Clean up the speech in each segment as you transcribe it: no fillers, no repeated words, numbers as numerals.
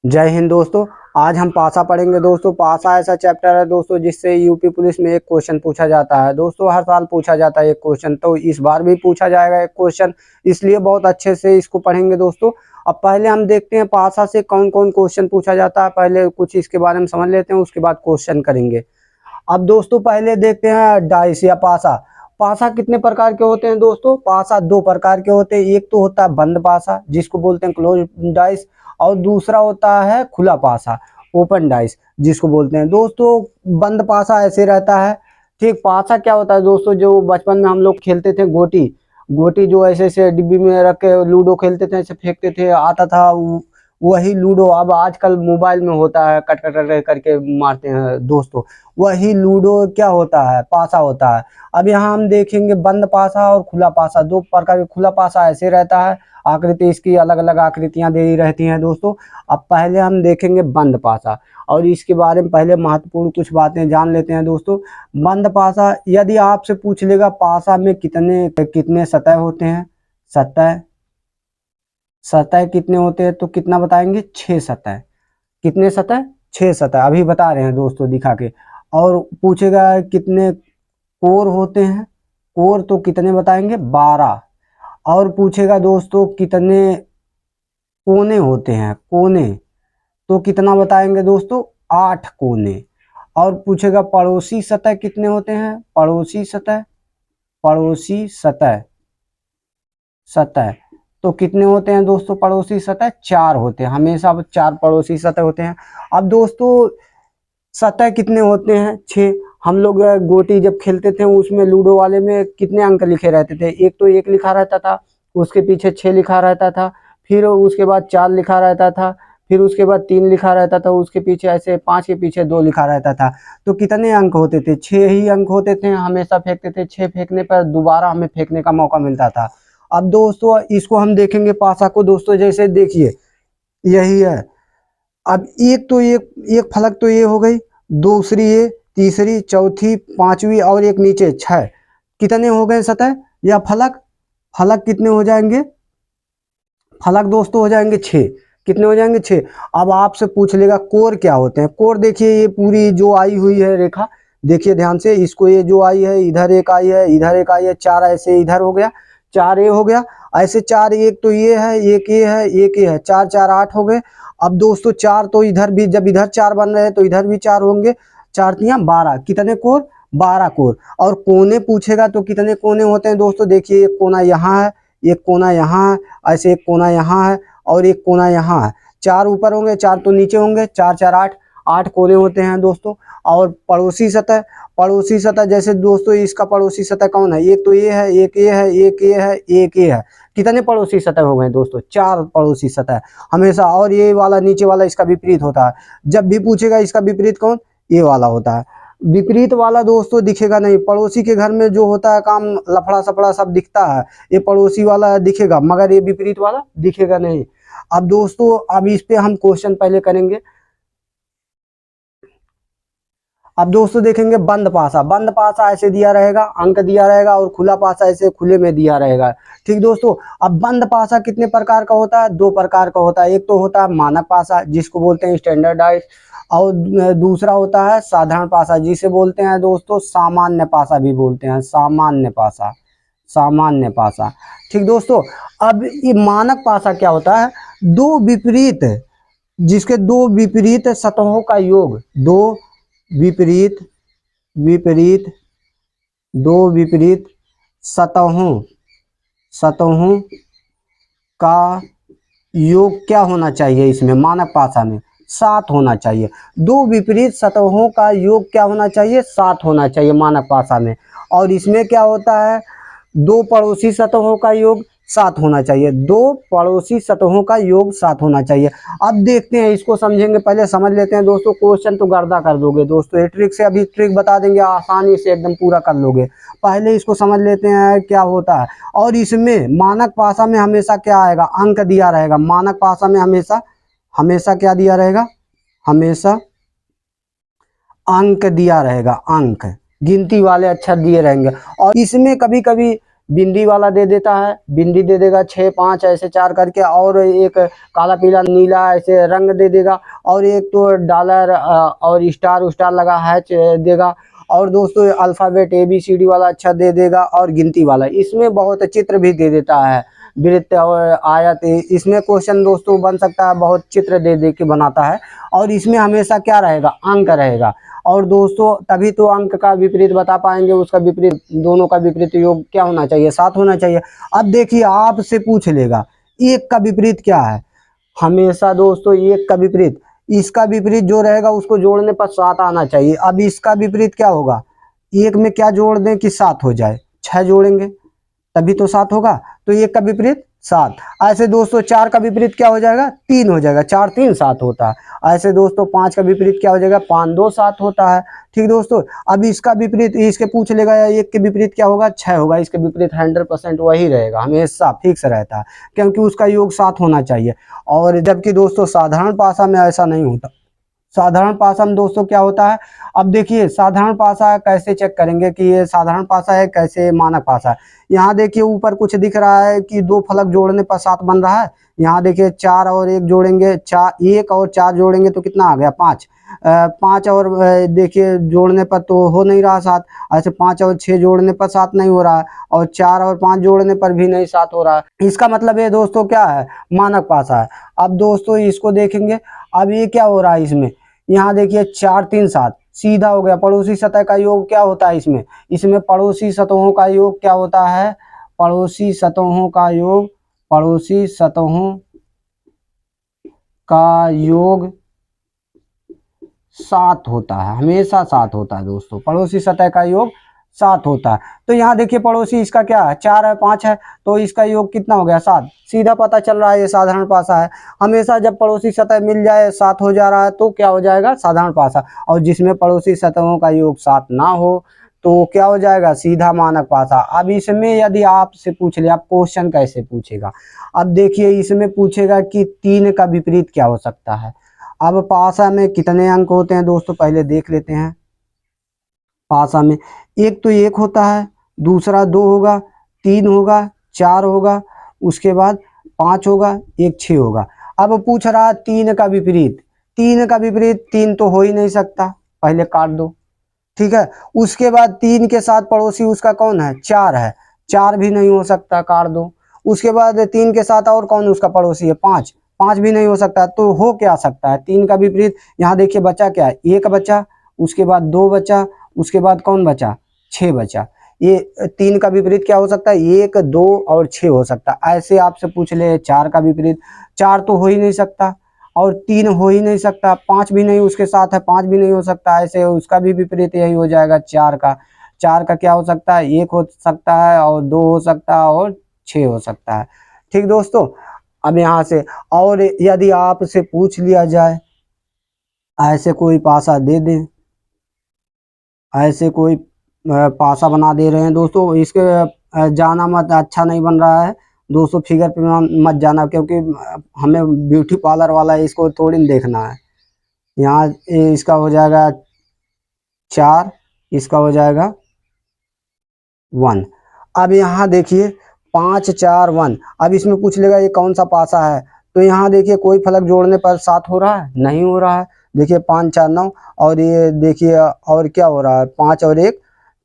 जय हिंद दोस्तों। आज हम पासा पढ़ेंगे दोस्तों। पासा ऐसा चैप्टर है दोस्तों जिससे यूपी पुलिस में एक क्वेश्चन पूछा जाता है दोस्तों। हर साल पूछा जाता है एक क्वेश्चन, तो इस बार भी पूछा जाएगा एक क्वेश्चन, इसलिए बहुत अच्छे से इसको पढ़ेंगे दोस्तों। अब पहले हम देखते हैं पासा से कौन कौन क्वेश्चन पूछा जाता है। पहले कुछ इसके बारे में समझ लेते हैं, उसके बाद क्वेश्चन करेंगे। अब दोस्तों पहले देखते हैं डाइस या पासा। पासा कितने प्रकार के होते हैं दोस्तों? पासा दो प्रकार के होते हैं। एक तो होता है बंद पासा जिसको बोलते हैं क्लोज डाइस, और दूसरा होता है खुला पासा ओपन डाइस जिसको बोलते हैं दोस्तों। बंद पासा ऐसे रहता है, ठीक। पासा क्या होता है दोस्तों? जो बचपन में हम लोग खेलते थे गोटी, गोटी जो ऐसे ऐसे डिब्बी में रख के लूडो खेलते थे, ऐसे फेंकते थे, आता था वही लूडो अब आजकल मोबाइल में होता है, कट कट कट करके मारते हैं दोस्तों। वही लूडो क्या होता है? पासा होता है। अब यहाँ हम देखेंगे बंद पासा और खुला पासा, दो प्रकार के। खुला पासा ऐसे रहता है, आकृति इसकी अलग अलग आकृतियां दे रहती हैं दोस्तों। अब पहले हम देखेंगे बंद पासा, और इसके बारे में पहले महत्वपूर्ण कुछ बातें जान लेते हैं दोस्तों। बंद पासा, यदि आपसे पूछ लेगा पासा में कितने कितने सतह होते हैं, सतह सतह कितने होते हैं, तो कितना बताएंगे? 6 सतह। कितने सतह? 6 सतह, अभी बता रहे हैं दोस्तों दिखा के। और पूछेगा कितने कोर होते हैं, कोर तो कितने बताएंगे? 12। और पूछेगा दोस्तों कितने कोने होते हैं, कोने तो कितना बताएंगे दोस्तों? 8 कोने। और पूछेगा पड़ोसी सतह कितने होते हैं, पड़ोसी सतह, पड़ोसी सतह, सतह तो कितने होते हैं दोस्तों? पड़ोसी सतह 4 होते हैं, हमेशा 4 पड़ोसी सतह होते हैं। अब दोस्तों सतह कितने होते हैं? 6। हम लोग गोटी जब खेलते थे उसमें लूडो वाले में कितने अंक लिखे रहते थे? एक तो 1 लिखा रहता था, उसके पीछे 6 लिखा रहता था, फिर उसके बाद 4 लिखा रहता था, फिर उसके बाद 3 लिखा रहता था, उसके पीछे ऐसे 5 के पीछे 2 लिखा रहता था। तो कितने अंक होते थे? 6 ही अंक होते थे, हमेशा फेंकते थे। 6 फेंकने पर दोबारा हमें फेंकने का मौका मिलता था। अब दोस्तों इसको हम देखेंगे पासा को दोस्तों, जैसे देखिए यही है। अब एक फलक तो ये हो गई, दूसरी ये, तीसरी, चौथी, पांचवी और एक नीचे 6। कितने हो गए सतह या फलक? फलक कितने हो जाएंगे? फलक दोस्तों हो जाएंगे 6। कितने हो जाएंगे? 6। अब आपसे पूछ लेगा कोर क्या होते हैं। कोर देखिए ये पूरी जो आई हुई है रेखा, देखिए ध्यान से इसको, ये जो आई है इधर एक आई है, इधर एक आई है, 4 ऐसे इधर हो गया, 4 ये हो गया, ऐसे 4, एक तो ये है, एक ये है, एक ये है, 4 4 8 हो गए। अब दोस्तों 4 तो इधर भी, जब इधर 4 बन रहे हैं तो इधर भी 4 होंगे, 4 तियां 12। कितने कोर? 12 कोर। और कोने पूछेगा तो कितने कोने होते हैं दोस्तों? देखिए एक कोना यहाँ है, एक कोना यहाँ है, ऐसे एक कोना यहाँ है और एक कोना यहाँ है। 4 ऊपर होंगे, 4 तो नीचे होंगे, 4 4 8, 8 कोने होते हैं दोस्तों। और पड़ोसी सतह, पड़ोसी सतह जैसे दोस्तों इसका पड़ोसी सतह कौन है? एक तो ये है, एक ये है, एक ये है, एक ये है। कितने पड़ोसी सतह हो गए दोस्तों? 4 पड़ोसी सतह हमेशा। और ये वाला नीचे वाला इसका विपरीत होता है। जब भी पूछेगा इसका विपरीत कौन? ये वाला होता है। विपरीत वाला दोस्तों दिखेगा नहीं। पड़ोसी के घर में जो होता है काम, लफड़ा सफड़ा सब दिखता है, ये पड़ोसी वाला दिखेगा, मगर ये विपरीत वाला दिखेगा नहीं। अब दोस्तों अब इस पे हम क्वेश्चन पहले करेंगे। अब दोस्तों देखेंगे बंद पासा। बंद पासा ऐसे दिया रहेगा, अंक दिया रहेगा, और खुला पासा ऐसे खुले में दिया रहेगा, ठीक दोस्तों। अब बंद पासा कितने प्रकार का होता है? 2 प्रकार का होता है। एक तो होता है मानक पासा जिसको बोलते हैं स्टैंडर्डाइज, और दूसरा होता है साधारण पासा जिसे बोलते हैं दोस्तों सामान्य पासा भी बोलते हैं, सामान्य पासा, सामान्य पासा, ठीक दोस्तों। अब ये मानक पासा क्या होता है? दो विपरीत, जिसके दो विपरीत सतहों का योग, दो विपरीत, विपरीत, दो विपरीत सतहों, सतहों का योग क्या होना चाहिए? इसमें मानक पासा में 7 होना चाहिए। दो विपरीत सतहों का योग क्या होना चाहिए? 7 होना चाहिए मानक पासा में। और इसमें क्या होता है? 2 पड़ोसी सतहों का योग 7 होना चाहिए। 2 पड़ोसी सतहों का योग 7 होना चाहिए। अब देखते हैं, इसको समझेंगे, पहले समझ लेते हैं दोस्तों। क्वेश्चन तो गर्दा कर दोगे दोस्तों, ये ट्रिक से अभी ट्रिक बता देंगे, आसानी से एकदम पूरा कर लोगे। पहले इसको समझ लेते हैं क्या होता है। और इसमें मानक पासा में हमेशा क्या आएगा? अंक दिया रहेगा। मानक पासा में हमेशा, हमेशा क्या दिया रहेगा? हमेशा अंक दिया रहेगा, अंक गिनती वाले अक्षर दिए रहेंगे। और इसमें कभी कभी बिंदी वाला दे देता है, बिंदी दे देगा 6 5 ऐसे 4 करके, और एक काला पीला नीला ऐसे रंग दे देगा, और एक तो डॉलर और स्टार उस्टार लगा है देगा, और दोस्तों अल्फ़ाबेट ABCD वाला अच्छा दे देगा, और गिनती वाला। इसमें बहुत चित्र भी दे देता है, वृत्त और आयत। इसमें क्वेश्चन दोस्तों बन सकता है, बहुत चित्र दे दे के बनाता है। और इसमें हमेशा क्या रहेगा, अंक रहेगा। और दोस्तों तभी तो अंक का विपरीत बता पाएंगे, उसका विपरीत, दोनों का विपरीत योग क्या होना चाहिए, 7 होना चाहिए। अब देखिए आपसे पूछ लेगा एक का विपरीत क्या है, हमेशा दोस्तों एक का विपरीत, इसका विपरीत जो रहेगा उसको जोड़ने पर 7 आना चाहिए। अब इसका विपरीत क्या होगा, एक में क्या जोड़ दें कि 7 हो जाए, 6 जोड़ेंगे तभी तो 7 होगा। तो एक का विपरीत 7। ऐसे दोस्तों 4 का विपरीत क्या हो जाएगा, 3 हो जाएगा, 4 3 7 होता है। ऐसे दोस्तों 5 का विपरीत क्या हो जाएगा, 5 2 7 होता है। ठीक दोस्तों, अब इसका विपरीत इसके पूछ लेगा, या एक के विपरीत क्या होगा, 6 होगा। इसके विपरीत 100% वही रहेगा, हमेशा फिक्स रहता है, क्योंकि उसका योग 7 होना चाहिए। और जबकि दोस्तों साधारण भाषा में ऐसा नहीं होता। साधारण भाषा में दोस्तों क्या होता है, अब देखिए साधारण भाषा कैसे चेक करेंगे कि ये साधारण भाषा है कैसे मानक भाषा है। यहाँ देखिए ऊपर कुछ दिख रहा है कि 2 फलक जोड़ने पर 7 बन रहा है। यहाँ देखिए 4 और 1 जोड़ेंगे, 1 और 4 जोड़ेंगे तो कितना आ गया, 5। 5 और देखिए जोड़ने पर तो हो नहीं रहा 7। ऐसे 5 और 6 जोड़ने पर 7 नहीं हो रहा है, और 4 और 5 जोड़ने पर भी नहीं 7 हो रहा है। इसका मतलब ये दोस्तों क्या है, मानक भाषा है। अब दोस्तों इसको देखेंगे, अब ये क्या हो रहा है इसमें, यहाँ देखिए 4 3 7 सीधा हो गया। पड़ोसी सतह का योग क्या होता है इसमें, इसमें पड़ोसी सतहों का योग क्या होता है, पड़ोसी सतहों का योग, पड़ोसी सतहों का योग 7 होता है, हमेशा 7 होता है दोस्तों। पड़ोसी सतह का योग 7 होता है। तो यहाँ देखिए पड़ोसी इसका क्या है, 4 है 5 है, तो इसका योग कितना हो गया, 7। सीधा पता चल रहा है ये साधारण भाषा है। हमेशा जब पड़ोसी सतह मिल जाए 7 हो जा रहा है तो क्या हो जाएगा, साधारण भाषा। और जिसमें पड़ोसी सतहों का योग 7 ना हो तो क्या हो जाएगा, सीधा मानक भाषा। अब इसमें यदि आपसे पूछ ले, आप क्वेश्चन कैसे पूछेगा, अब देखिए इसमें पूछेगा कि 3 का विपरीत क्या हो सकता है। अब भाषा में कितने अंक होते हैं दोस्तों, पहले देख लेते हैं। भाषा में एक तो 1 होता है, दूसरा 2 होगा, 3 होगा, 4 होगा, उसके बाद 5 होगा, एक 6 होगा। अब पूछ रहा 3 का विपरीत, 3 का विपरीत 3 तो हो ही नहीं सकता, पहले काट दो। ठीक है, उसके बाद 3 के साथ पड़ोसी उसका कौन है, 4 है, 4 भी नहीं हो सकता, काट दो। उसके बाद 3 के साथ और कौन उसका पड़ोसी है, 5, 5 भी नहीं हो सकता। तो हो क्या सकता है 3 का विपरीत, यहाँ देखिए बचा क्या है, 1 बचा, उसके बाद 2 बचा, उसके बाद कौन बचा, 6 बचा। ये 3 का विपरीत क्या हो सकता है, 1 2 और 6 हो सकता है। ऐसे आपसे पूछ ले 4 का विपरीत, 4 तो हो ही नहीं सकता, और 3 हो ही नहीं सकता, 5 भी नहीं उसके साथ है, 5 भी नहीं हो सकता। ऐसे उसका भी विपरीत यही हो जाएगा 4 का। 4 का क्या हो सकता है, 1 हो सकता है, और 2 हो सकता है, और 6 हो सकता है। ठीक दोस्तों, अब यहाँ से और यदि आपसे पूछ लिया जाए, ऐसे कोई पासा दे दें, ऐसे कोई पासा बना दे रहे हैं दोस्तों, इसके जाना मत, अच्छा नहीं बन रहा है दोस्तों, फिगर पे मत जाना, क्योंकि हमें ब्यूटी पार्लर वाला है, इसको थोड़ी नहीं देखना है। यहाँ इसका हो जाएगा 4, इसका हो जाएगा 1। अब यहाँ देखिए 5 4 1। अब इसमें पूछ लेगा ये कौन सा पासा है, तो यहाँ देखिए कोई फलक जोड़ने पर 7 हो रहा है, नहीं हो रहा है। देखिए 5 4 9, और ये देखिए और क्या हो रहा है, 5 और 1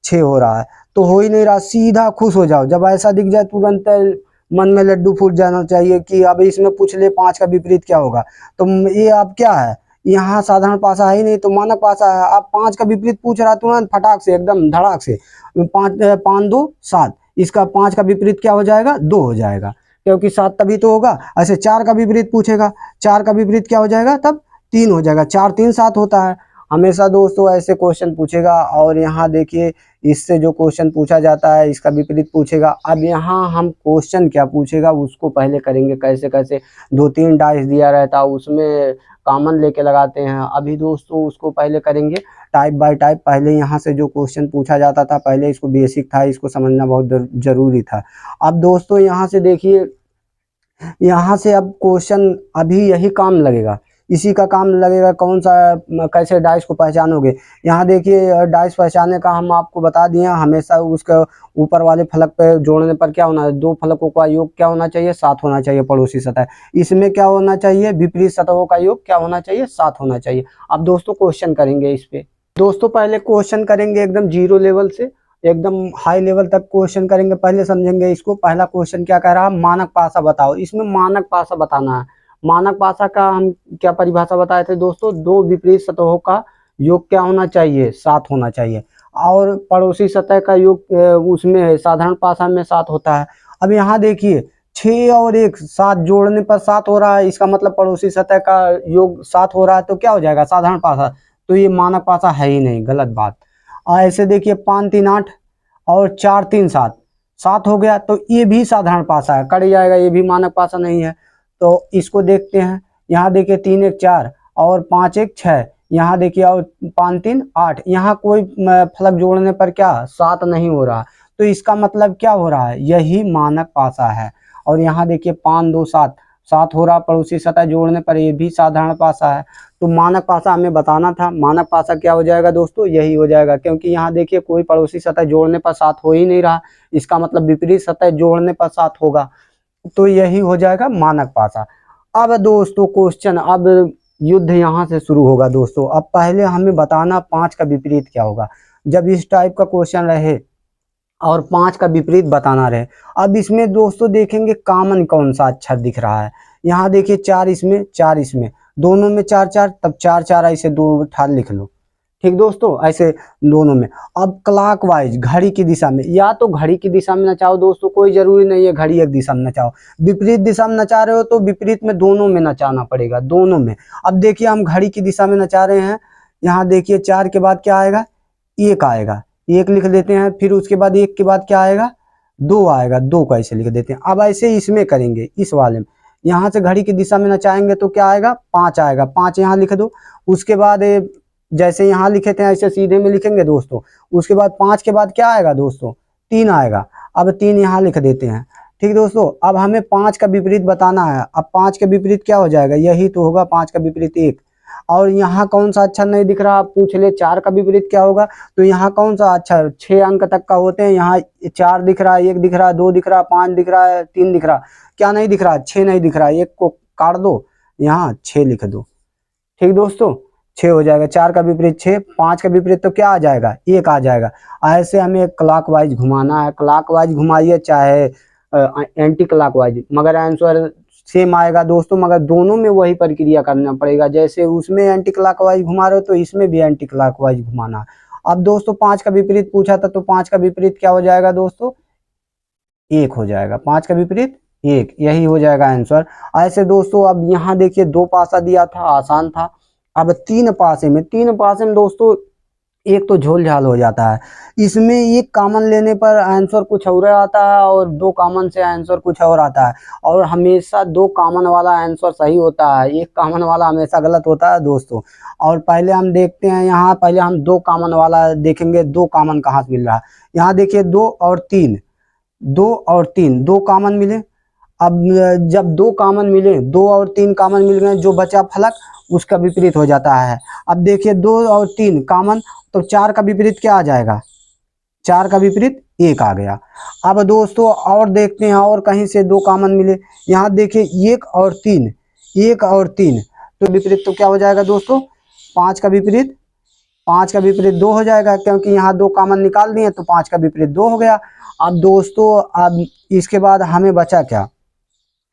6 हो रहा है, तो हो ही नहीं रहा। सीधा खुश हो जाओ, जब ऐसा दिख जाए तुरंत मन में लड्डू फूट जाना चाहिए कि अब इसमें पूछ ले 5 का विपरीत क्या होगा। तो ये अब क्या है, यहाँ साधारण पासा है ही नहीं, तो मानक पासा है। आप 5 का विपरीत पूछ रहा तुरंत फटाक से एकदम धड़ाक से, 5 5 2 7, इसका 5 का विपरीत क्या हो जाएगा, 2 हो जाएगा, क्योंकि 7 तभी तो होगा। ऐसे 4 का विपरीत पूछेगा, 4 का विपरीत क्या हो जाएगा, तब 3 हो जाएगा, 4 3 7 होता है। हमेशा दोस्तों ऐसे क्वेश्चन पूछेगा। और यहाँ देखिए इससे जो क्वेश्चन पूछा जाता है इसका विपरीत पूछेगा। अब यहाँ हम क्वेश्चन क्या पूछेगा उसको पहले करेंगे, कैसे कैसे 2-3 डाइस दिया रहता है उसमें कॉमन लेके लगाते हैं। अभी दोस्तों उसको पहले करेंगे टाइप बाय टाइप। पहले यहाँ से जो क्वेश्चन पूछा जाता था, पहले इसको बेसिक था, इसको समझना बहुत जरूरी था। अब दोस्तों यहाँ से देखिए, यहाँ से अब क्वेश्चन अभी यही काम लगेगा, इसी का काम लगेगा। कौन सा कैसे डाइस को पहचानोगे, यहाँ देखिए डाइस पहचानने का हम आपको बता दिए हैं। हमेशा उसके ऊपर वाले फलक पे जोड़ने पर क्या होना है, दो फलकों का योग क्या होना चाहिए, 7 होना चाहिए पड़ोसी सतह। इसमें क्या होना चाहिए, विपरीत सतहों का योग क्या होना चाहिए, 7 होना चाहिए। अब दोस्तों क्वेश्चन करेंगे इस पे। दोस्तों पहले क्वेश्चन करेंगे एकदम जीरो लेवल से एकदम हाई लेवल तक क्वेश्चन करेंगे। पहले समझेंगे इसको। पहला क्वेश्चन क्या कह रहा है, मानक पासा बताओ। इसमें मानक पासा बताना है। मानक पासा का हम क्या परिभाषा बताए थे दोस्तों, दो विपरीत सतहों का योग क्या होना चाहिए, 7 होना चाहिए। और पड़ोसी सतह का योग उसमें साधारण पासा में 7 होता है। अब यहाँ देखिए 6 और 1 7 जोड़ने पर 7 हो रहा है, इसका मतलब पड़ोसी सतह का योग 7 हो रहा है, तो क्या हो जाएगा, साधारण पासा। तो ये मानक पासा है ही नहीं, गलत बात। ऐसे देखिए 5 3 8 और 4 3 7 7 हो गया, तो ये भी साधारण पासा है, कट जाएगा, ये भी मानक पासा नहीं है। तो इसको देखते हैं। यहाँ देखिए 3 1 4 और 5 1 6, यहाँ देखिए और 5 3 8, यहाँ कोई फलक जोड़ने पर क्या 7 नहीं हो रहा, तो इसका मतलब क्या हो रहा है, यही मानक पासा है। और यहाँ देखिए 5 2 7 7 हो रहा, पड़ोसी सतह जोड़ने पर ये भी साधारण पासा है। तो मानक पासा हमें बताना था। मानक पासा क्या हो जाएगा दोस्तों, यही हो जाएगा, क्योंकि यहाँ देखिए कोई पड़ोसी सतह जोड़ने पर 7 हो ही नहीं रहा, इसका मतलब विपरीत सतह जोड़ने पर 7 होगा, तो यही हो जाएगा मानक पासा। अब दोस्तों क्वेश्चन, अब युद्ध यहाँ से शुरू होगा दोस्तों। अब पहले हमें बताना 5 का विपरीत क्या होगा। जब इस टाइप का क्वेश्चन रहे और 5 का विपरीत बताना रहे। अब इसमें दोस्तों देखेंगे कॉमन कौन सा अक्षर दिख रहा है। यहाँ देखिए 4 इसमें 4 इसमें, दोनों में 4 4, तब 4 4 ऐसे दो ठाल लिख लो, ठीक दोस्तों, ऐसे दोनों में। अब क्लॉकवाइज घड़ी की दिशा में, या तो घड़ी की दिशा में नचाओ दोस्तों, कोई जरूरी नहीं है घड़ी एक दिशा में नचाओ। विपरीत दिशा में नचा रहे हो तो विपरीत में दोनों में नचाना पड़ेगा, दोनों में। अब देखिए हम घड़ी की दिशा में नचा रहे हैं। यहाँ देखिए 4 के बाद क्या आएगा, 1 आएगा, 1 लिख देते हैं। फिर उसके बाद 1 के बाद क्या आएगा, 2 आएगा, 2 को ऐसे लिख देते हैं। अब ऐसे इसमें करेंगे, इस वाले में यहाँ से घड़ी की दिशा में नचाएंगे तो क्या आएगा, 5 आएगा, 5 यहाँ लिख दो। उसके बाद जैसे यहाँ लिखे थे ऐसे सीधे में लिखेंगे दोस्तों। उसके बाद 5 के बाद क्या आएगा दोस्तों, 3 आएगा। अब 3 यहाँ लिख देते हैं, ठीक दोस्तों। अब हमें 5 का विपरीत बताना है। अब 5 का विपरीत क्या हो जाएगा, यही तो होगा 5 का विपरीत 1। और यहाँ कौन सा अक्षर नहीं दिख रहा, आप पूछ ले 4 का विपरीत क्या होगा, तो यहाँ कौन सा अक्षर 6 अंक तक का होते हैं। यहाँ 4 दिख रहा है, 1 दिख रहा है, 2 दिख रहा है, 5 दिख रहा है, 3 दिख रहा है, क्या नहीं दिख रहा, 6 नहीं दिख रहा है। 1 को काट दो, यहाँ 6 लिख दो, ठीक दोस्तों, 6 हो जाएगा। 4 का विपरीत 6, 5 का विपरीत तो क्या आ जाएगा, 1 आ जाएगा। ऐसे हमें क्लॉकवाइज घुमाना है, क्लॉकवाइज घुमाइए चाहे एंटी क्लॉकवाइज, मगर आंसर सेम आएगा दोस्तों। मगर दोनों में वही प्रक्रिया करना पड़ेगा, जैसे उसमें एंटी क्लॉकवाइज घुमा रहे हो तो इसमें भी एंटी क्लॉकवाइज घुमाना। अब दोस्तों 5 का विपरीत पूछा था, तो 5 का विपरीत क्या हो जाएगा दोस्तों, 1 हो जाएगा। 5 का विपरीत 1, यही हो जाएगा आंसर। ऐसे दोस्तों अब यहाँ देखिए 2 पासा दिया था, आसान था। अब 3 पासे में दोस्तों एक तो झोल झाल हो जाता है। इसमें एक कॉमन लेने पर आंसर कुछ और आता है और 2 कॉमन से आंसर कुछ और आता है। और हमेशा 2 कॉमन वाला आंसर सही होता है, एक कॉमन वाला हमेशा गलत होता है दोस्तों। और पहले हम देखते हैं, यहाँ पहले हम 2 कॉमन वाला देखेंगे। 2 कॉमन कहाँ से मिल रहा है, यहाँ देखिए 2 और 3, 2 और 3, 2 कॉमन मिले। अब जब 2 कॉमन मिले, 2 और 3 कॉमन मिल गए, जो बचा फलक उसका विपरीत हो जाता है। अब देखिए 2 और 3 कॉमन, तो 4 का विपरीत क्या आ जाएगा, 4 का विपरीत 1 आ गया। अब दोस्तों और देखते हैं, और कहीं से 2 कॉमन मिले। यहाँ देखिए 1 और 3, 1 और 3, तो विपरीत तो क्या हो जाएगा दोस्तों, 5 का विपरीत, 5 का विपरीत 2 हो जाएगा, क्योंकि यहाँ 2 कॉमन निकाल दिए तो 5 का विपरीत 2 हो गया। अब दोस्तों अब इसके बाद हमें बचा क्या,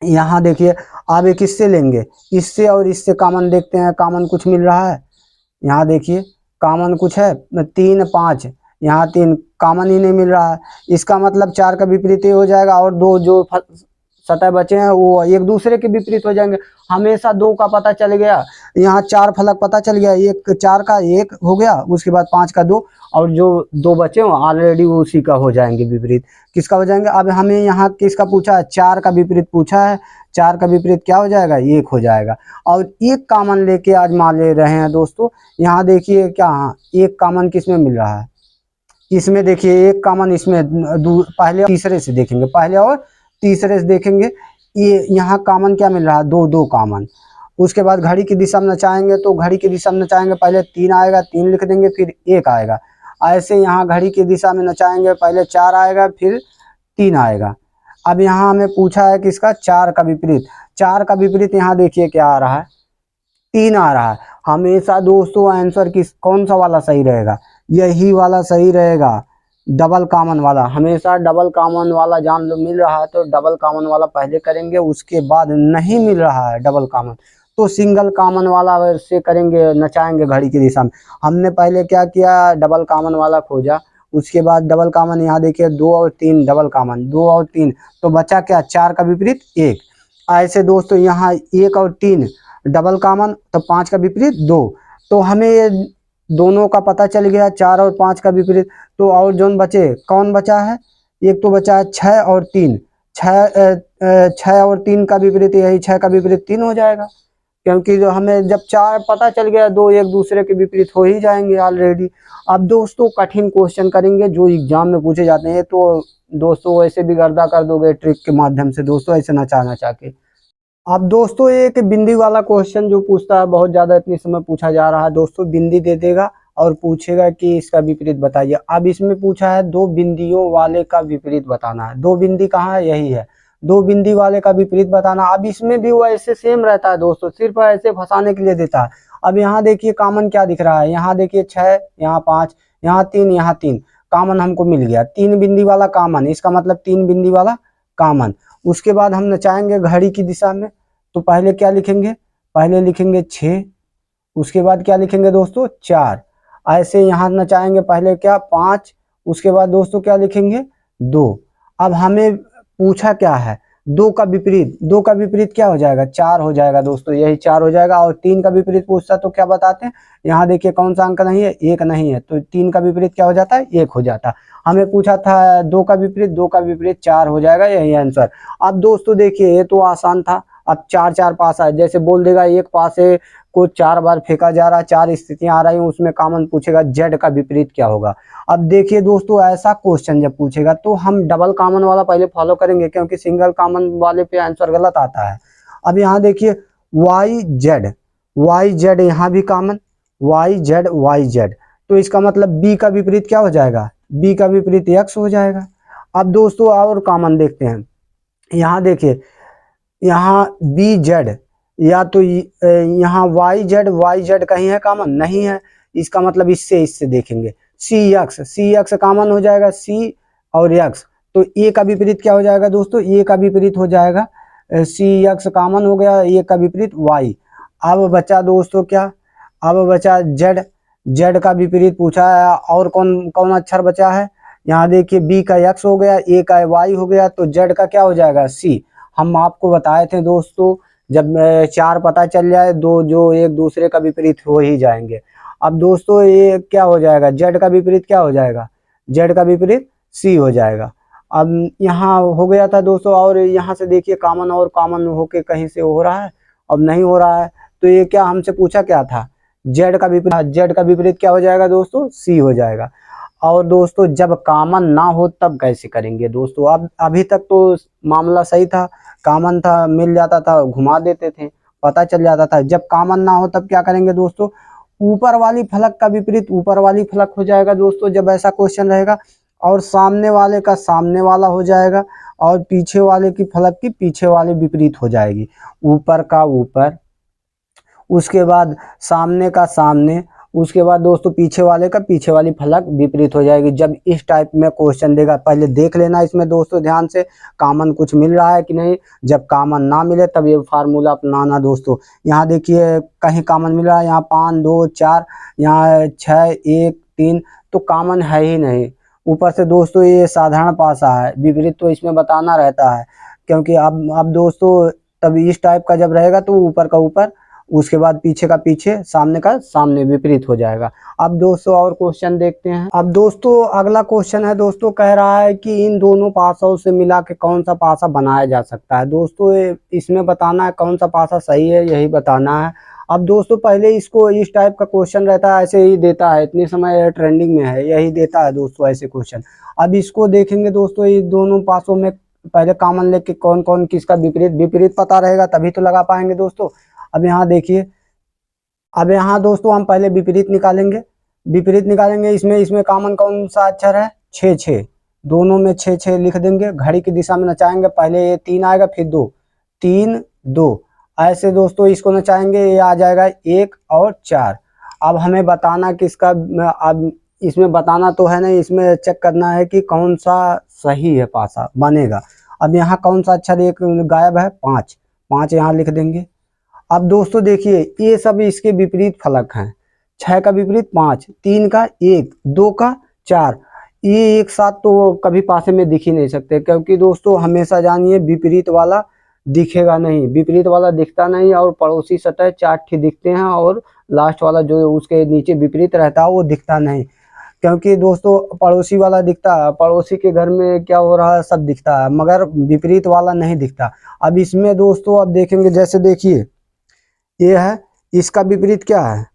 यहाँ देखिए अब एक इससे लेंगे, इससे और इससे कॉमन देखते हैं, कॉमन कुछ मिल रहा है। यहाँ देखिए कॉमन कुछ है, 3 5, यहाँ 3 कॉमन ही नहीं मिल रहा है। इसका मतलब 4 का विपरीत ये हो जाएगा, और 2 जो सतह बचे हैं वो एक दूसरे के विपरीत हो जाएंगे। हमेशा 2 का पता चल गया, यहाँ 4 फलक पता चल गया, एक 4 का 1 हो गया, उसके बाद 5 का 2, और जो 2 बचे हो ऑलरेडी उसी का हो जाएंगे विपरीत। किसका हो जाएंगे, अब हमें यहाँ किसका पूछा है, 4 का विपरीत पूछा है। 4 का विपरीत क्या हो जाएगा, 1 हो जाएगा। और एक कॉमन लेके आजमा ले रहे हैं दोस्तों। यहाँ देखिए क्या, हाँ एक कॉमन किसमें मिल रहा है, इसमें देखिए एक कॉमन, इसमें पहले तीसरे से देखेंगे, पहले और तीसरे से देखेंगे। ये यहाँ कॉमन क्या मिल रहा है, 2 2 कॉमन। उसके बाद घड़ी की दिशा में नचाएंगे तो घड़ी की दिशा में नचाएंगे, पहले 3 आएगा, 3 लिख देंगे, फिर 1 आएगा। ऐसे यहाँ घड़ी की दिशा में नचाएंगे, पहले 4 आएगा, फिर 3 आएगा। अब यहाँ हमें पूछा है कि इसका 4 का विपरीत, 4 का विपरीत यहाँ देखिए क्या आ रहा है, 3 आ रहा है। हमेशा दोस्तों आंसर किस कौन सा वाला सही रहेगा, यही वाला सही रहेगा, डबल कॉमन वाला। हमेशा डबल कॉमन वाला जान लो, मिल रहा है तो डबल कॉमन वाला पहले करेंगे, उसके बाद नहीं मिल रहा है डबल कॉमन तो सिंगल कॉमन वाला से करेंगे, नचाएंगे घड़ी की दिशा में। हमने पहले क्या किया, डबल कॉमन वाला खोजा, उसके बाद डबल कॉमन यहाँ देखिए 2 और 3 डबल कॉमन, 2 और 3 तो बचा क्या, 4 का विपरीत 1। ऐसे दोस्तों यहाँ 1 और 3 डबल कॉमन तो 5 का विपरीत 2। तो हमें ये दोनों का पता चल गया, 4 और 5 का विपरीत। तो और जो बचे, कौन बचा है, एक तो बचा है 6 और 3, 6 और 3 का विपरीत, यही 6 का विपरीत 3 हो जाएगा, क्योंकि जो हमें जब 4 पता चल गया, 2 एक दूसरे के विपरीत हो ही जाएंगे ऑलरेडी। अब दोस्तों कठिन क्वेश्चन करेंगे जो एग्जाम में पूछे जाते हैं, तो दोस्तों ऐसे भी गर्दा कर दोगे ट्रिक के माध्यम से दोस्तों, ऐसे नचा के। अब दोस्तों एक बिंदी वाला क्वेश्चन जो पूछता है बहुत ज्यादा इतने समय पूछा जा रहा है दोस्तों, बिंदी दे देगा और पूछेगा कि इसका विपरीत बताइए। अब इसमें पूछा है 2 बिंदियों वाले का विपरीत बताना है। 2 बिंदी कहाँ है, यही है, 2 बिंदी वाले का विपरीत बताना। अब इसमें भी वो ऐसे सेम रहता है दोस्तों, सिर्फ ऐसे फंसाने के लिए देता है। अब यहाँ देखिए कॉमन क्या दिख रहा है, यहाँ देखिए 6, यहाँ 5, यहाँ 3, यहाँ 3 कॉमन हमको मिल गया, 3 बिंदी वाला कॉमन, इसका मतलब 3 बिंदी वाला कॉमन। उसके बाद हम नचाएंगे घड़ी की दिशा में, तो पहले क्या लिखेंगे, पहले लिखेंगे 6, उसके बाद क्या लिखेंगे दोस्तों 4। ऐसे यहाँ नचाएंगे, पहले क्या 5, उसके बाद दोस्तों क्या लिखेंगे 2। अब हमें पूछा क्या है, 2 का विपरीत, 2 का विपरीत क्या हो जाएगा, 4 हो जाएगा दोस्तों, यही 4 हो जाएगा। और 3 का विपरीत पूछता तो क्या बताते हैं, यहाँ देखिए कौन सा अंक नहीं है, 1 नहीं है, तो 3 का विपरीत क्या हो जाता है, 1 हो जाता। हमें पूछा था 2 का विपरीत, 2 का विपरीत 4 हो जाएगा, यही आंसर। अब दोस्तों देखिए ये तो आसान था। अब 4 पास है, जैसे बोल देगा एक पास है को 4 बार फेंका जा रहा है, 4 स्थितियां आ रही हैं, उसमें कॉमन पूछेगा जेड का विपरीत क्या होगा। अब देखिए दोस्तों ऐसा क्वेश्चन जब पूछेगा तो हम डबल कॉमन वाला पहले फॉलो करेंगे, क्योंकि सिंगल कॉमन वाले पे आंसर गलत आता है। अब यहाँ देखिए वाई जेड यहाँ भी कॉमन, वाई जेड, तो इसका मतलब बी का विपरीत क्या हो जाएगा, बी का विपरीत एक्स हो जाएगा। अब दोस्तों और कॉमन देखते हैं, यहाँ देखिए यहाँ बी जेड, या तो यहाँ वाई जेड कहीं है कॉमन, नहीं है, इसका मतलब इससे देखेंगे सी एक्स कॉमन हो जाएगा, सी और एक्स, तो ए का विपरीत क्या हो जाएगा दोस्तों, ए का विपरीत हो जाएगा सी एक्स कॉमन हो गया, ए का विपरीत वाई। अब बचा दोस्तों क्या, अब बचा जेड का विपरीत पूछा है, और कौन कौन अक्षर बचा है, यहाँ देखिए बी का एक्स हो गया, ए का वाई हो गया, तो जेड का क्या हो जाएगा सी। हम आपको बताए थे दोस्तों जब 4 पता चल जाए, 2 जो एक दूसरे का विपरीत हो ही जाएंगे। अब दोस्तों ये क्या हो जाएगा, जेड का विपरीत क्या हो जाएगा, जेड का विपरीत सी हो जाएगा। अब यहाँ हो गया था दोस्तों, और यहाँ से देखिए कॉमन और कॉमन होके कहीं से हो रहा है, अब नहीं हो रहा है, तो ये क्या हमसे पूछा क्या था, जेड का विपरीत क्या हो जाएगा दोस्तों, सी हो जाएगा। और दोस्तों जब कॉमन ना हो तब कैसे करेंगे दोस्तों, अब अभी तक तो मामला सही था, कॉमन था मिल जाता था, घुमा देते थे, पता चल जाता था। जब कॉमन ना हो तब क्या करेंगे दोस्तों, ऊपर वाली फलक का विपरीत ऊपर वाली फलक हो जाएगा दोस्तों, जब ऐसा क्वेश्चन रहेगा, और सामने वाले का सामने वाला हो जाएगा, और पीछे वाले की फलक की पीछे वाले विपरीत हो जाएगी, ऊपर का ऊपर, उसके बाद सामने का सामने, उसके बाद दोस्तों पीछे वाले का पीछे वाली फलक विपरीत हो जाएगी। जब इस टाइप में क्वेश्चन देगा पहले देख लेना इसमें दोस्तों ध्यान से कॉमन कुछ मिल रहा है कि नहीं, जब कॉमन ना मिले तब ये फार्मूला अपनाना दोस्तों। यहाँ देखिए कहीं कॉमन मिल रहा है, यहाँ 5 2 4, यहाँ 6 1 3, तो कॉमन है ही नहीं। ऊपर से दोस्तों ये साधारण पासा है, विपरीत तो इसमें बताना रहता है, क्योंकि अब दोस्तों तब इस टाइप का जब रहेगा तो ऊपर का ऊपर, उसके बाद पीछे का पीछे, सामने का सामने विपरीत हो जाएगा। अब दोस्तों और क्वेश्चन देखते हैं। अब दोस्तों अगला क्वेश्चन है दोस्तों, कह रहा है कि इन दोनों पासों से मिला के कौन सा पासा बनाया जा सकता है। दोस्तों इसमें बताना है कौन सा पासा सही है, यही बताना है। अब दोस्तों पहले इसको इस टाइप का क्वेश्चन रहता है, ऐसे ही देता है, इतने समय ट्रेंडिंग में है, यही देता है दोस्तों ऐसे क्वेश्चन। अब इसको देखेंगे दोस्तों, ये दोनों पासों में पहले कॉमन लेके कौन कौन किसका विपरीत पता रहेगा तभी तो लगा पाएंगे दोस्तों। अब यहाँ देखिए, अब यहाँ दोस्तों हम पहले विपरीत निकालेंगे, विपरीत निकालेंगे। इसमें इसमें कॉमन कौन सा अक्षर है, 6 6, दोनों में 6 6 लिख देंगे, घड़ी की दिशा में नचाएंगे, पहले ये 3 आएगा फिर 2, 3 2, ऐसे दोस्तों इसको नचाएंगे, ये आ जाएगा 1 और 4। अब हमें बताना किसका, अब इसमें बताना तो है नहीं, इसमें चेक करना है कि कौन सा सही है पासा बनेगा। अब यहाँ कौन सा अक्षर एक गायब है, 5, 5 यहाँ लिख देंगे। अब दोस्तों देखिए ये सब इसके विपरीत फलक हैं, 6 का विपरीत 5, 3 का 1, 2 का 4, ये एक साथ तो कभी पासे में दिख ही नहीं सकते, क्योंकि दोस्तों हमेशा जानिए विपरीत वाला दिखेगा नहीं, विपरीत वाला दिखता नहीं, और पड़ोसी सतह 4 ठे दिखते हैं, और लास्ट वाला जो उसके नीचे विपरीत रहता है वो दिखता नहीं, क्योंकि दोस्तों पड़ोसी वाला दिखता है, पड़ोसी के घर में क्या हो रहा है सब दिखता है, मगर विपरीत वाला नहीं दिखता। अब इसमें दोस्तों अब देखेंगे, जैसे देखिए ये है, इसका विपरीत क्या है,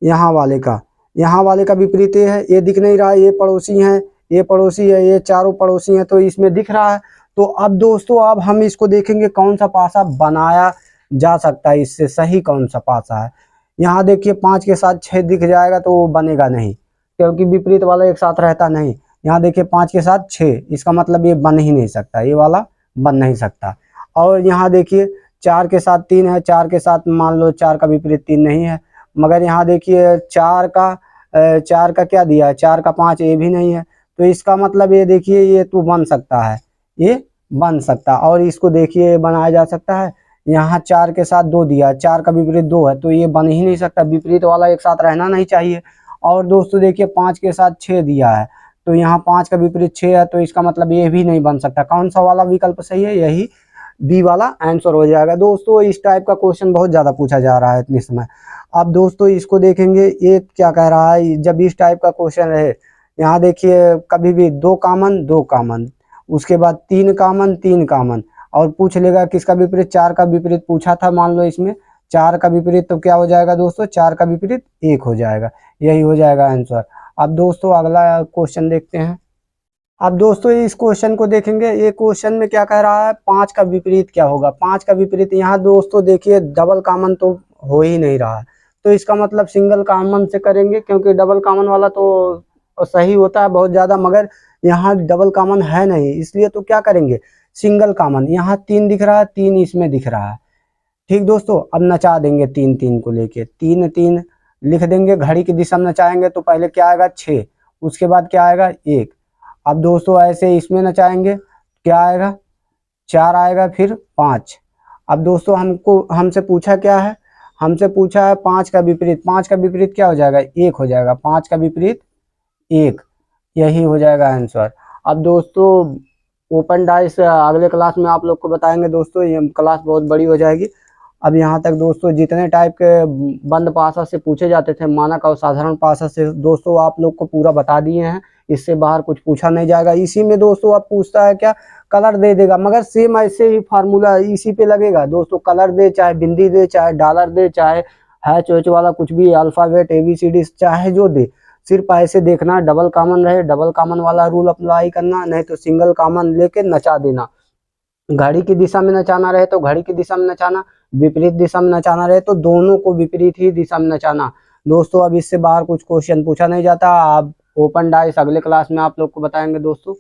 यहाँ वाले का, यहाँ वाले का विपरीत ये है, ये दिख नहीं रहा है, ये पड़ोसी हैं, ये पड़ोसी है, ये चारों पड़ोसी हैं, तो इसमें दिख रहा है। तो अब दोस्तों अब हम इसको देखेंगे कौन सा पासा बनाया जा सकता है, इससे सही कौन सा पासा है। यहाँ देखिए 5 के साथ 6 दिख जाएगा तो वो बनेगा नहीं, क्योंकि विपरीत वाला एक साथ रहता नहीं। यहाँ देखिए 5 के साथ 6, इसका मतलब ये बन ही नहीं सकता, ये वाला बन नहीं सकता। और यहाँ देखिए 4 के साथ 3 है, 4 के साथ मान लो 4 का विपरीत 3 नहीं है, मगर यहाँ देखिए 4 का क्या दिया है, 4 का 5, ये भी नहीं है, तो इसका मतलब ये देखिए ये तो बन सकता है, ये बन सकता। और इसको देखिए बनाया जा सकता है, यहाँ 4 के साथ 2 दिया है, 4 का विपरीत 2 है, तो ये बन ही नहीं सकता, विपरीत वाला एक साथ रहना नहीं चाहिए। और दोस्तों देखिए 5 के साथ 6 दिया है, तो यहाँ 5 का विपरीत 6 है, तो इसका मतलब ये भी नहीं बन सकता। कौन सा वाला विकल्प सही है, यही बी वाला आंसर हो जाएगा। दोस्तों इस टाइप का क्वेश्चन बहुत ज़्यादा पूछा जा रहा है इतने समय। अब दोस्तों इसको देखेंगे, ये क्या कह रहा है, जब इस टाइप का क्वेश्चन रहे, यहाँ देखिए कभी भी 2 कॉमन 2 कॉमन, उसके बाद 3 कॉमन 3 कॉमन, और पूछ लेगा किसका विपरीत, 4 का विपरीत पूछा था, मान लो इसमें 4 का विपरीत, तो क्या हो जाएगा दोस्तों, 4 का विपरीत 1 हो जाएगा, यही हो जाएगा आंसर। अब दोस्तों अगला क्वेश्चन देखते हैं। अब दोस्तों इस क्वेश्चन को देखेंगे, ये क्वेश्चन में क्या कह रहा है, 5 का विपरीत क्या होगा, 5 का विपरीत, यहाँ दोस्तों देखिए डबल कॉमन तो हो ही नहीं रहा है, तो इसका मतलब सिंगल कॉमन से करेंगे, क्योंकि डबल कॉमन वाला तो सही होता है बहुत ज़्यादा, मगर यहाँ डबल कॉमन है नहीं, इसलिए तो क्या करेंगे, सिंगल कॉमन। यहाँ 3 दिख रहा है, 3 इसमें दिख रहा है, ठीक दोस्तों। अब नचा देंगे 3 3 को लेके, 3 3 लिख देंगे, घड़ी की दिशा में नचाएंगे तो पहले क्या आएगा 6, उसके बाद क्या आएगा 1। अब दोस्तों ऐसे इसमें नचाएंगे, क्या आएगा 4 आएगा, फिर 5। अब दोस्तों हमसे पूछा क्या है, हमसे पूछा है 5 का विपरीत, 5 का विपरीत क्या हो जाएगा, 1 हो जाएगा, 5 का विपरीत 1, यही हो जाएगा आंसर। अब दोस्तों ओपन डाइस अगले क्लास में आप लोग को बताएंगे दोस्तों, ये क्लास बहुत बड़ी हो जाएगी। अब यहाँ तक दोस्तों जितने टाइप के बंद पासा से पूछे जाते थे, मानक और साधारण पासा से, दोस्तों आप लोग को पूरा बता दिए हैं, इससे बाहर कुछ पूछा नहीं जाएगा। इसी में दोस्तों अब पूछता है क्या, कलर दे देगा, मगर सेम ऐसे ही फार्मूला इसी पे लगेगा दोस्तों, कलर दे, चाहे बिंदी दे, चाहे डॉलर दे, चाहे हैच वैच वाला कुछ भी अल्फाबेट ABCD चाहे जो दे, सिर्फ ऐसे देखना डबल कॉमन रहे, डबल कॉमन वाला रूल अप्लाई करना, नहीं तो सिंगल कॉमन लेके नचा देना। घड़ी की दिशा में नचाना रहे तो घड़ी की दिशा में नचाना, विपरीत दिशा में नचाना रहे तो दोनों को विपरीत ही दिशा में नचाना। दोस्तों अब इससे बाहर कुछ क्वेश्चन पूछा नहीं जाता। आप ओपन डाइस अगले क्लास में आप लोग को बताएंगे दोस्तों।